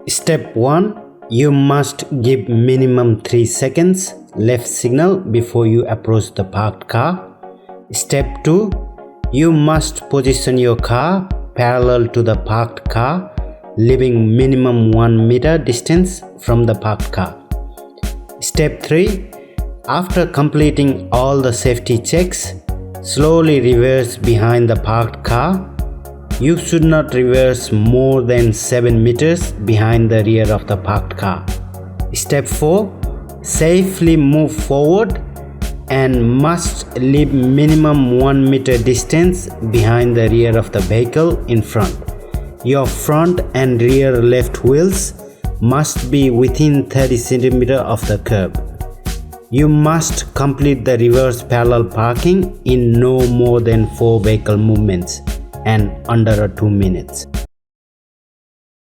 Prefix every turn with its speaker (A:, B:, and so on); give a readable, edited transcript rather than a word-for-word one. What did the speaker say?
A: Step 1. You must give minimum 3 seconds left signal before you approach the parked car. Step 2. You must position your car parallel to the parked car, leaving minimum 1 meter distance from the parked car. Step 3. After completing all the safety checks, slowly reverse behind the parked car. You should not reverse more than 7 meters behind the rear of the parked car. Step 4. Safely move forward and must leave minimum 1 meter distance behind the rear of the vehicle in front. Your front and rear left wheels must be within 30 cm of the curb. You must complete the reverse parallel parking in no more than 4 vehicle movements and under 2 minutes.